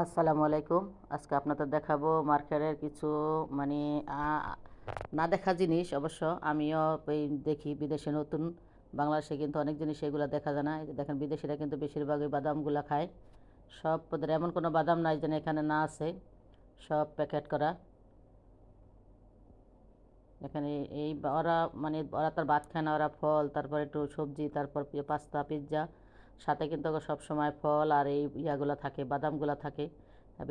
আসসালামু আলাইকুম। আজকে আপনাদের দেখাবো মার্কেটের কিছু মানে না দেখা জিনিস। অবশ্য আমিও এই দেখি বিদেশে নতুন, বাংলাদেশে কিন্তু অনেক জিনিস এগুলো দেখা যায় না। এই যে দেখেন, বিদেশিরা কিন্তু বেশিরভাগই বাদামগুলো খায়। সব ওদের এমন কোনো বাদাম নাই যেন এখানে না আছে, সব প্যাকেট করা। এখানে এই ওরা ওরা তার ভাত খায় না, ওরা ফল, তারপর একটু সবজি, তারপর পাস্তা, পিৎজা, সাথে কিন্তু সব সময় ফল আর এই ইয়াগুলো থাকে, বাদামগুলো থাকে।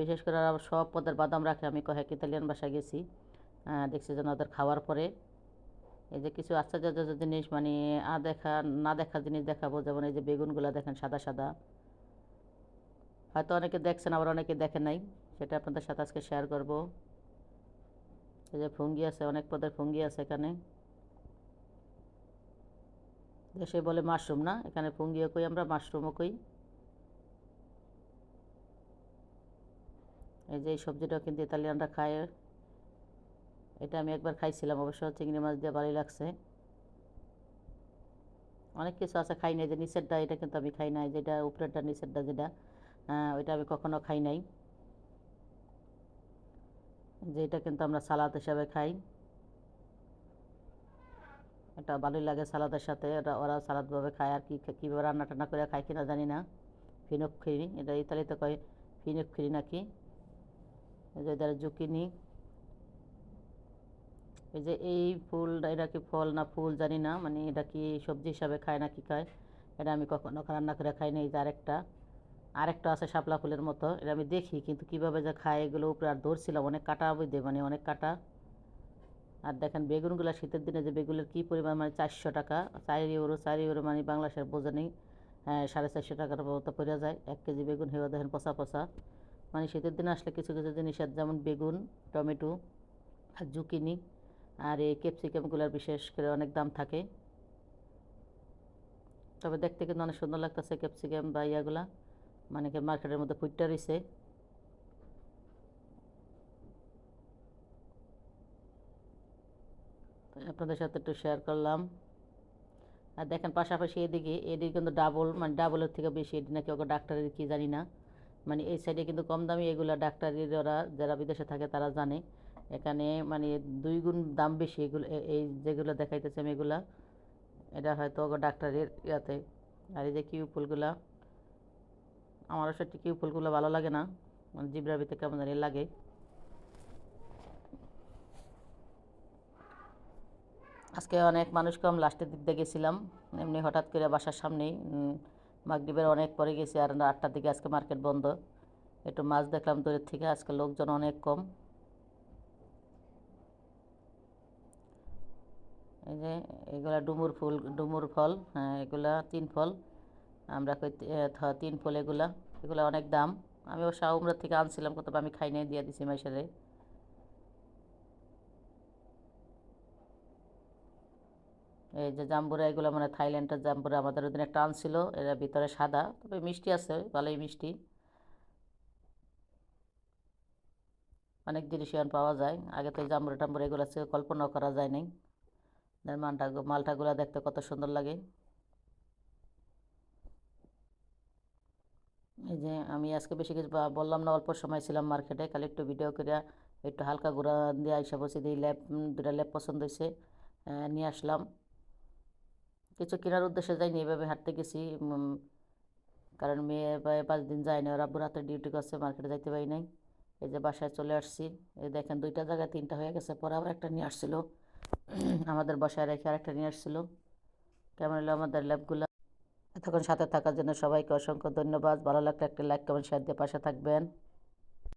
বিশেষ করে ওরা সব পদের বাদাম রাখে। আমি কয়েক ইতালিয়ান বাসায় গেছি, দেখছি যেন ওদের খাওয়ার পরে এই যে কিছু আশ্চর্য জিনিস, দেখা না দেখা জিনিস দেখাবো। যেমন এই যে বেগুনগুলো দেখেন, সাদা সাদা। হয়তো অনেকে দেখছেন, আবার অনেকে দেখেন নাই, সেটা আপনাদের সাথে আজকে শেয়ার করব। এই যে ফুঙ্গি আছে, অনেক পদের ফুঙ্গি আছে এখানে। দেশে বলে মাশরুম, না এখানে ফুঙ্গিও কই, আমরা মাশরুমও কই। এই যে এই সবজিটাও কিন্তু ইতালিয়ানরা খায়। এটা আমি একবার খাইছিলাম, অবশ্য চিংড়ি মাছ দিয়ে ভালোই লাগছে। অনেক কিছু আছে খাই নাই, যে নিচেরটা এটা কিন্তু আমি খাই নাই, যেটা উপরেরটা নিচেরটা যেটা, ওইটা আমি কখনো খাই নাই। যে এটা কিন্তু আমরা সালাদ হিসাবে খাই, এটা ভালোই লাগে সালাদের সাথে। ওরা সালাদভাবে খায়, আর কীভাবে রান্না টান্না করে খায় কিনা জানি না। ফিনক্রিনি, এটা ইতালিতে কয় ফিনক্রিনি নাকি। এই যে এদের জুকিনি। এই যে এই ফুলটা, এটা কি ফল না ফুল জানি না, এটা কি সবজি হিসাবে খায় না কি খায়, এটা আমি কখনো রান্না করে খাই না। এই যে আরেকটা আরেকটা আছে শাপলা ফুলের মতো, এটা আমি দেখি, কিন্তু কিভাবে যে খায় এগুলো উপরে আর ধরছিলাম, অনেক কাটা বইতে, অনেক কাটা। আর দেখেন বেগুনগুলো, শীতের দিনে যে বেগুনের কী পরিমাণ, 400 টাকা, 4 ইউরো, 4 ইউরো বাংলাদেশের বোঝা নেই। 450 টাকার মতো পড়ে যায় 1 কেজি বেগুন। হেও দেখেন পচা পচা। শীতের দিনে আসলে কিছু কিছু জিনিসের, যেমন বেগুন, টমেটো আর জুকিনি আর এই ক্যাপসিকামগুলোর বিশেষ করে অনেক দাম থাকে। তবে দেখতে কিন্তু অনেক সুন্দর লাগতেছে ক্যাপসিকাম বা ইয়াগুলা, কি মার্কেটের মধ্যে ফুটটা রয়েছে। আপনাদের সাথে একটু শেয়ার করলাম। আর দেখেন পাশাপাশি এদিকে এদিকে কিন্তু ডাবল, ডাবলের থেকে বেশি, এটি নাকি ওকে ডাক্তারের কি জানি না। এই সাইডে কিন্তু কম দামি এগুলা, ডাক্তারের ওরা যারা বিদেশে থাকে তারা জানে। এখানে 2 গুণ দাম বেশি এগুলো, এই যেগুলো দেখাইতেছে আমি এগুলা, এটা হয়তো ওকে ডাক্তারের ইয়াতে। আর এই যে কিউ ফুলগুলা, আমারও সত্যি কিউ ফুলগুলো ভালো লাগে না, জিব্রার ভিতরে কেমন জানি লাগে। আজকে অনেক মানুষ কম, লাস্টের দিক দিয়ে গেছিলাম এমনি হঠাৎ করে বাসার সামনেই। মাগরিবের অনেক পরে গেছি, আর 8টার দিকে আজকে মার্কেট বন্ধ। একটু মাছ দেখলাম দূরের থেকে, আজকে লোকজন অনেক কম। এই যে এগুলা ডুমুর ফুল, ডুমুর ফল, হ্যাঁ এগুলা 3 ফল, আমরা কই 3 ফল। এগুলা এগুলা অনেক দাম। আমি ও শাহমরা থেকে আনছিলাম, কত আমি খাই নাই, দিয়ে দিছি মাইশারে। এই যে জাম্বুরা, এগুলো থাইল্যান্ডের জাম্বুরা, আমাদের ওদিন একটা আনছিল, এরা ভিতরে সাদা, তবে মিষ্টি আছে, ভালোই মিষ্টি। অনেক জিনিসই এখন পাওয়া যায়, আগে তো এই জাম্বুরা টাম্বুরা এগুলো কল্পনাও করা যায় নাই। মালটাগুলো দেখতে কত সুন্দর লাগে। এই যে আমি আজকে বেশি কিছু বললাম না, অল্প সময় ছিলাম মার্কেটে, খালি একটু ভিডিও করে একটু হালকা ঘোরা দিয়ে আইসা বসে দিয়ে দুটা ল্যাব পছন্দ হয়েছে, নিয়ে আসলাম। কিছু কেনার উদ্দেশ্যে যাইনি, এভাবে হাঁটতে গেছি। কারণ মেয়ে 5 দিন যায়নি, ওরা আব্বুর রাতে ডিউটি করছে, মার্কেটে যাইতে পারি নাই। এই যে বাসায় চলে আসছি। এই দেখেন 2টা জায়গায় 3টা হয়ে গেছে, পরে আবার একটা নিয়ে আসছিল। আমাদের বাসায় রেখে আরেকটা নিয়ে আসছিল। কেমন হলো আমাদের ল্যাবগুলো? এতক্ষণ সাথে থাকার জন্য সবাইকে অসংখ্য ধন্যবাদ। ভালো লাগলে একটা লাইক কমেন্ট শেয়ার দিয়ে পাশে থাকবেন।